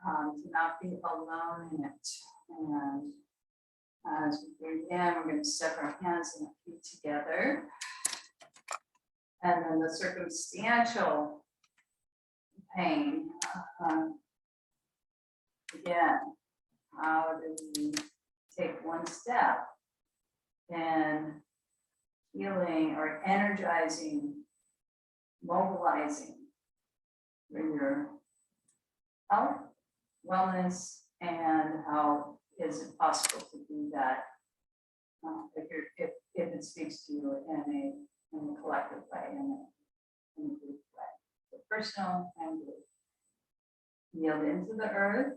to not be alone in it. And as we breathe in, we're going to step our hands and feet together. And then the circumstantial pain. Again, how do we take one step in healing or energizing, mobilizing for your health, wellness, and how is it possible to do that if it speaks to you in a collective way, in a group way. So personal and group. Yield into the earth.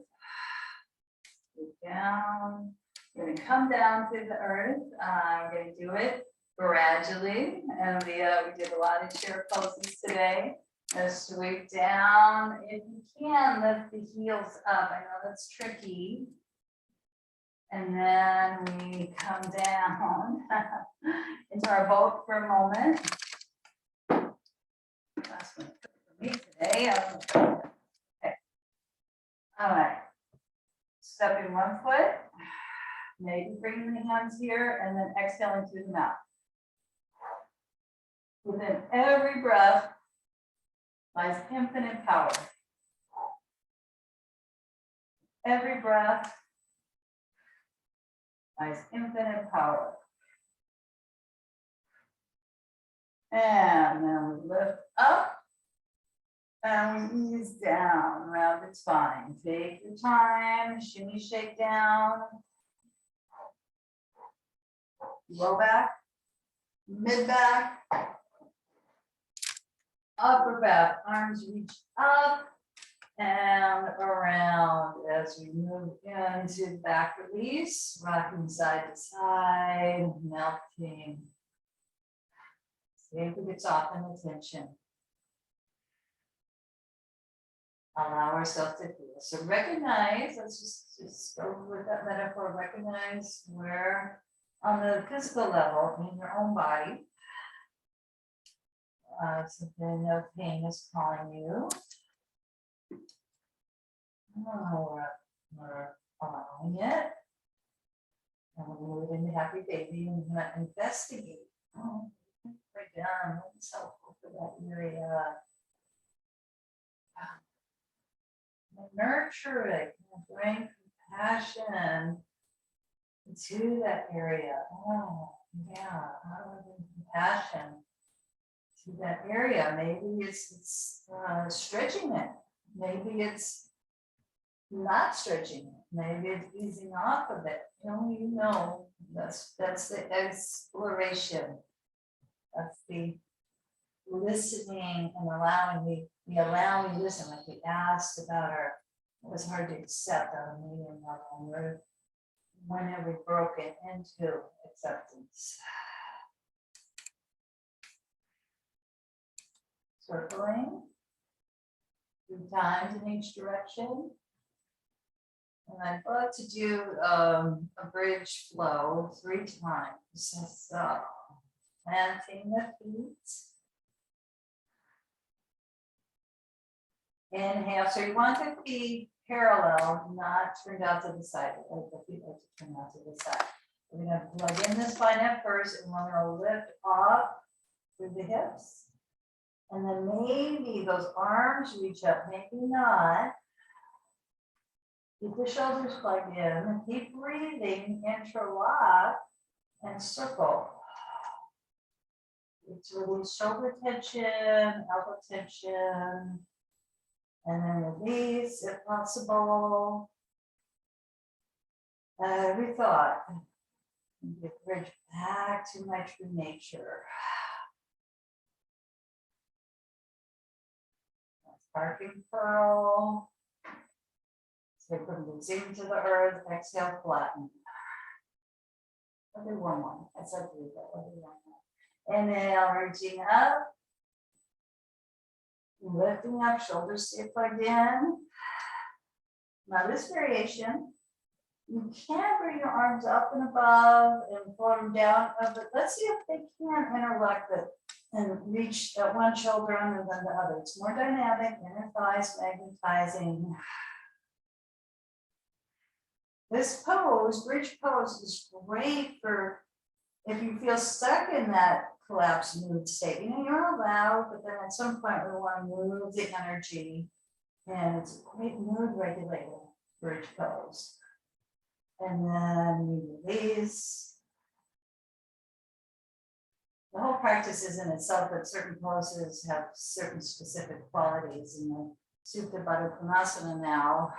Move down. We're going to come down through the earth. We're going to do it gradually. And we did a lot of chair poses today. Just sweep down. If you can, lift the heels up. I know that's tricky. And then we come down into our boat for a moment. Last one for me today. Okay. All right. Stepping one foot. Maybe bringing the hands here and then exhaling through the mouth. Within every breath lies infinite power. Every breath lies infinite power. And then we lift up and we ease down, round the spine. Take your time, shimmy, shake down. Low back, mid back, upper back, arms reach up and around as we move into back release, rocking side to side, melting. See if we can soften the tension. Allow ourselves to feel. So recognize, let's just go with that metaphor, recognize where on the physical level in your own body, something of pain is calling you. Oh, we're allowing it. And we'll move into happy baby and investigate. Oh, right down. What's helpful for that area? Nurture it. Bring compassion to that area. Oh, yeah. How do I bring compassion to that area? Maybe it's stretching it. Maybe it's not stretching it. Maybe it's easing off of it. Only you know. That's the exploration. That's the listening and allowing the allowing listen, like we asked about our, it was hard to accept on a medium level. When have we broken into acceptance? Circling 3 times in each direction. And I'd like to do a bridge flow 3 times. So planting the feet. Inhale. So you want the feet parallel, not turned out to the side. Like the feet like to turn out to the side. We're going to plug in the spine at first, and we're going to lift up through the hips. And then maybe those arms reach up, maybe not. Keep the shoulders plugged in. Keep breathing, interlock, and circle. It's release shoulder tension, elbow tension, and then release if possible. Every thought. And the bridge back to my true nature. Sparking pearl. Sacrum roots into the earth. Exhale, flatten. I'll do one more. I said three, but I'll do one more. Inhale, reaching up. Lifting up, shoulders stay plugged in. Now this variation, you can bring your arms up and above and float them down, but let's see if they can interlock it and reach one shoulder under than the other. It's more dynamic, inner thighs magnetizing. This pose, bridge pose, is great for if you feel stuck in that collapsed mood state. You know, you're allowed, but then at some point we want to move the energy, and it's a great mood regulator, bridge pose. And then we release. The whole practice is in itself, but certain poses have certain specific qualities. In the Supta Baddha Konasana now,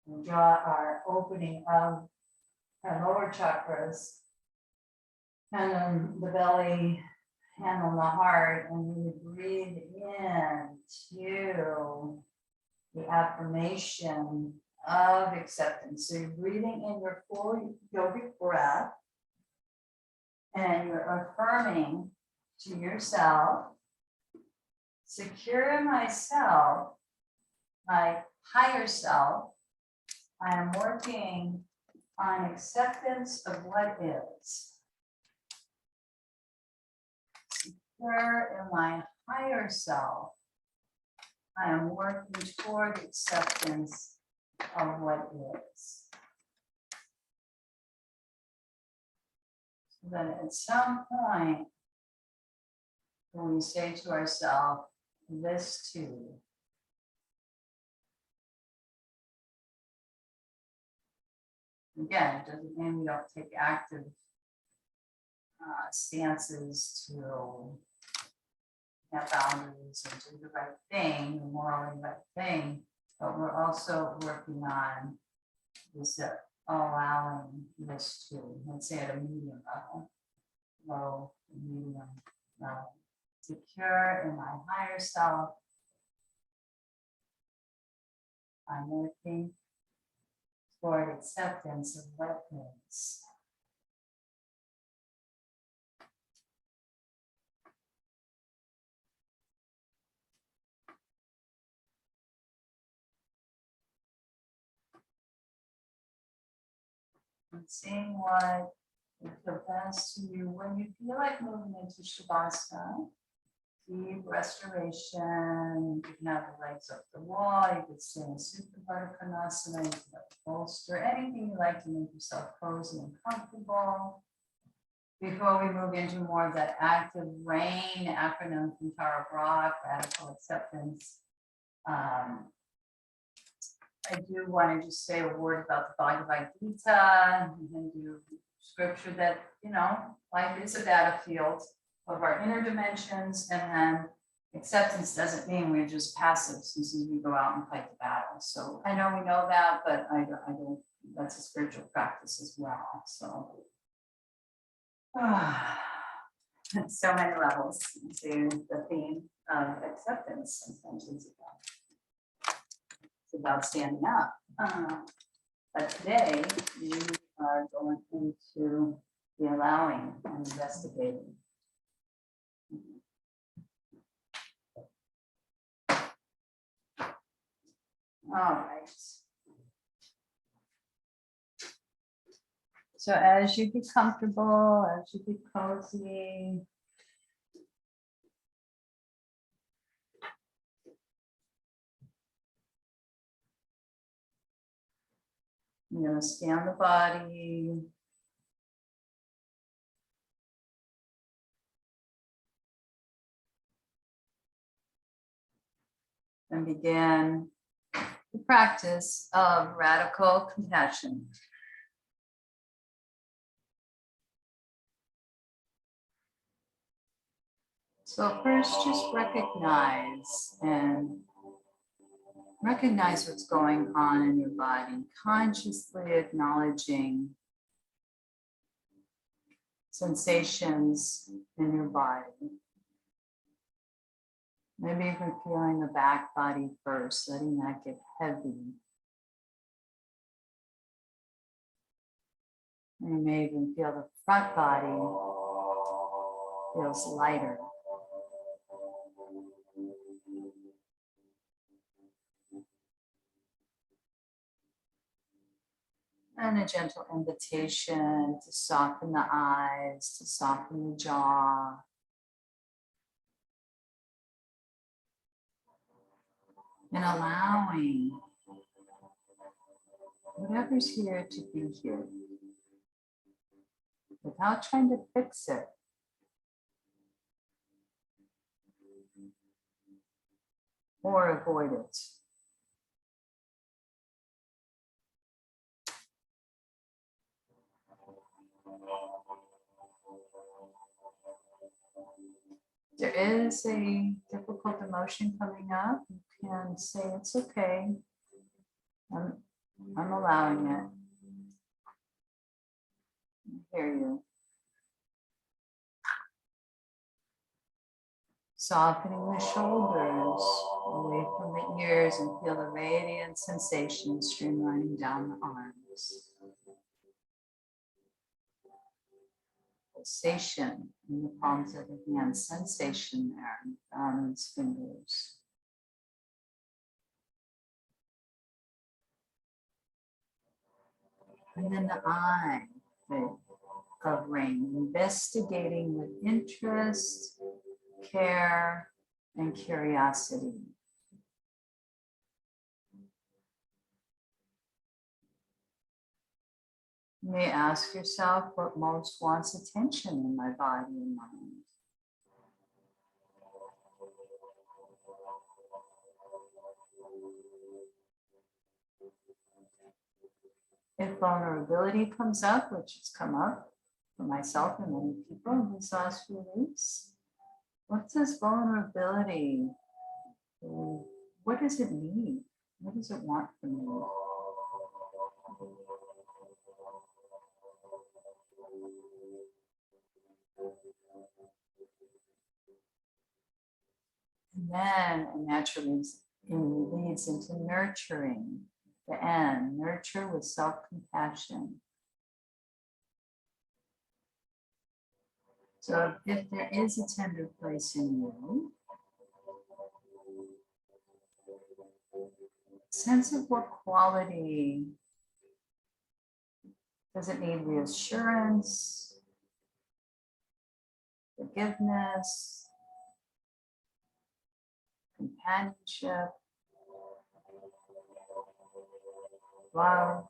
we draw our opening of our lower chakras, and then the belly, hand on the heart, and we breathe into the affirmation of acceptance. So you're breathing in your full yogic breath, and you're affirming to yourself, secure in myself, my higher self. I am working on acceptance of what is. Secure in my higher self, I am working toward acceptance of what is. So then at some point, when we say to ourselves, this too, again, it doesn't mean we don't take active stances to have boundaries and do the right thing, the morally right thing, but we're also working on this allowing this to, let's say at a medium level, low, medium level, secure in my higher self. I'm working toward acceptance of what is. And seeing what is the best to you when you feel like moving into Shavasana. Deep restoration. You can have the legs up the wall. You could stay in Supta Baddha Konasana. You can bolster anything you like to make yourself cozy and comfortable. Before we move into more of that active RAIN acronym from Tara Brach, Radical Acceptance, I do want to just say a word about the Bhagavad Gita, and Hindu scripture that, you know, life is a battlefield of our inner dimensions, and then acceptance doesn't mean we're just passive since we go out and fight the battle. So I know we know that, but I don't, that's a spiritual practice as well. So, so many levels to the theme of acceptance. Sometimes it's about standing up. But today we are going into the allowing and investigating. All right. So as you get comfortable, as you get cozy, you're going to scan the body. And begin the practice of radical compassion. So first, just recognize what's going on in your body, consciously acknowledging sensations in your body. Maybe even feeling the back body first, letting that get heavy. And you may even feel the front body feels lighter. And a gentle invitation to soften the eyes, to soften the jaw. And allowing whatever's here to be here without trying to fix it. Or avoid it. There is a difficult emotion coming up. You can say it's okay. I'm allowing it. I hear you. Softening the shoulders away from the ears and feel the radiant sensation streamlining down the arms. Pulsation in the palms of the hands, sensation there, thumbs, fingers. And then the eye covering, investigating with interest, care, and curiosity. You may ask yourself what most wants attention in my body and mind. If vulnerability comes up, which has come up for myself and many people in these last few weeks, what does vulnerability, what does it need? What does it want from me? And then it naturally leads into nurturing, the N, nurture with self-compassion. So if there is a tender place in you, sense of what quality does it need? Reassurance, forgiveness, companionship, love.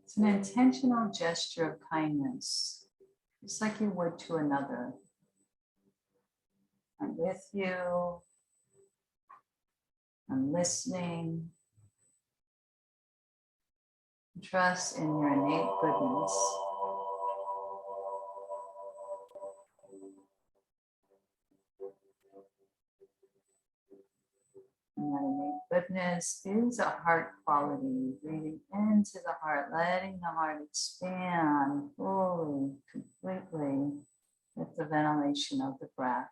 It's an intentional gesture of kindness, just like you would to another. I'm with you. I'm listening. Trust in your innate goodness. And that innate goodness is a heart quality, breathing into the heart, letting the heart expand fully, completely with the ventilation of the breath.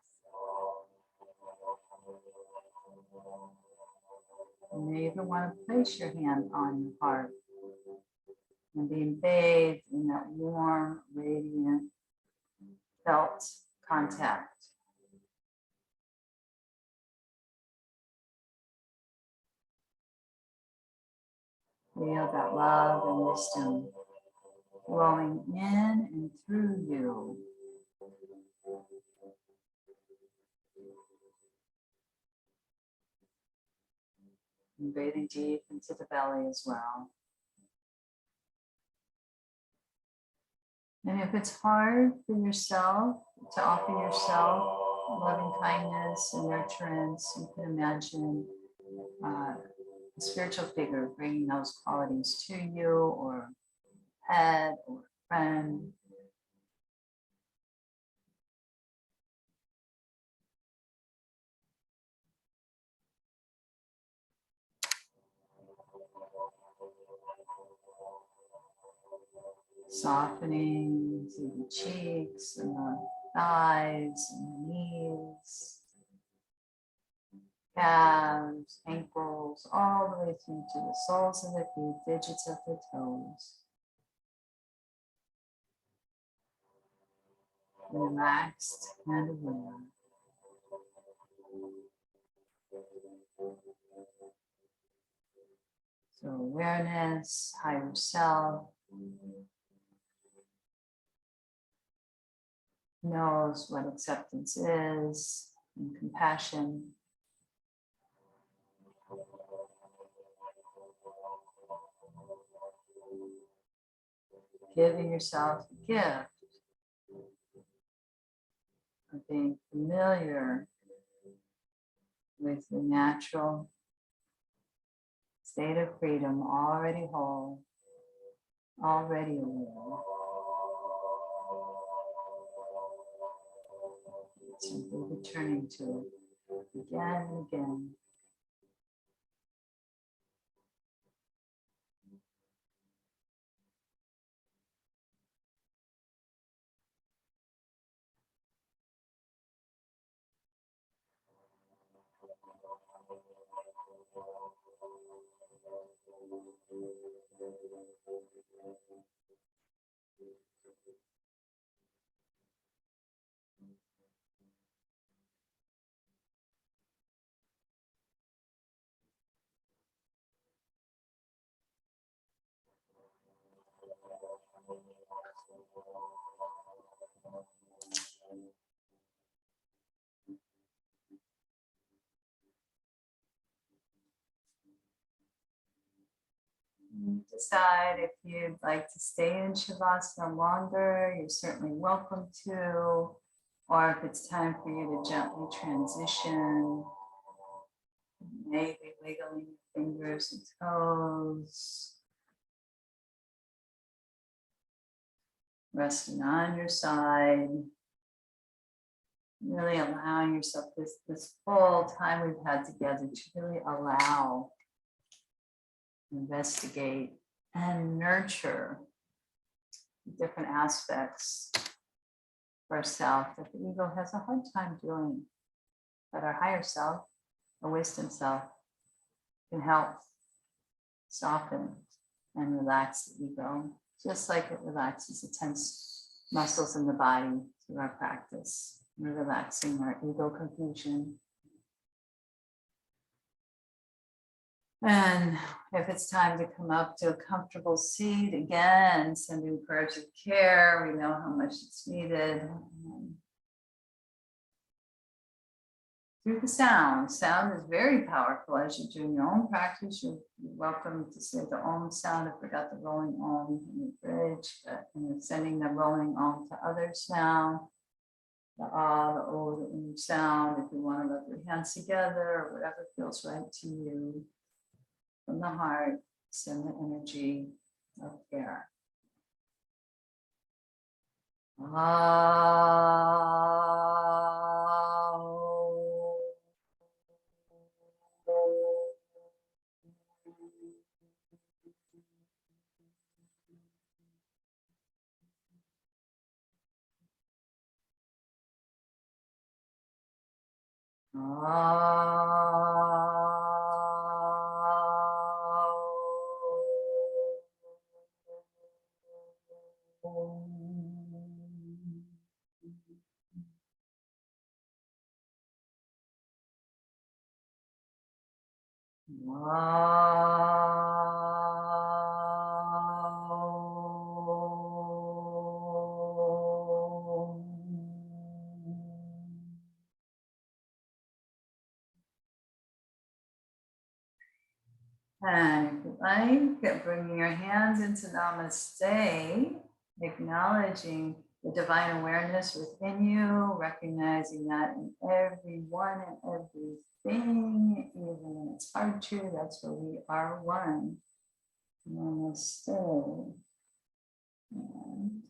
You may even want to place your hand on your heart and being bathed in that warm, radiant, felt contact. Feel that love and wisdom flowing in and through you. And breathing deep into the belly as well. And if it's hard for yourself to offer yourself loving kindness and nurturance, you can imagine a spiritual figure bringing those qualities to you, or a pet, or a friend. Softening through the cheeks and the thighs and the knees, calves, ankles, all the way through to the soles of the feet, digits of the toes. Relaxed and aware. So awareness, higher self, knows what acceptance is, and compassion. Giving yourself the gift of being familiar with the natural state of freedom, already whole, already aware. Simply returning to it again and again. Decide if you'd like to stay in Shavasana longer, you're certainly welcome to, or if it's time for you to gently transition, maybe wiggling your fingers and toes, resting on your side, really allowing yourself this full time we've had together to really allow, investigate, and nurture different aspects of ourself that the ego has a hard time doing, but our higher self, our wisdom self, can help soften and relax the ego, just like it relaxes the tense muscles in the body through our practice. We're relaxing our ego confusion. And if it's time to come up to a comfortable seat, again, sending prayers of care. We know how much it's needed. Through the sound. Sound is very powerful. As you're doing your own practice, you're welcome to say the Om sound. I forgot the rolling Om in the bridge, but you're sending the rolling Om to others now. The Ah, the O, the Om sound. If you want to rub your hands together or whatever feels right to you. From the heart, send the energy of care. And if you like, bringing your hands into Namaste, acknowledging the divine awareness within you, recognizing that in everyone and everything, even when it's hard to, that's where we are one. Namaste. And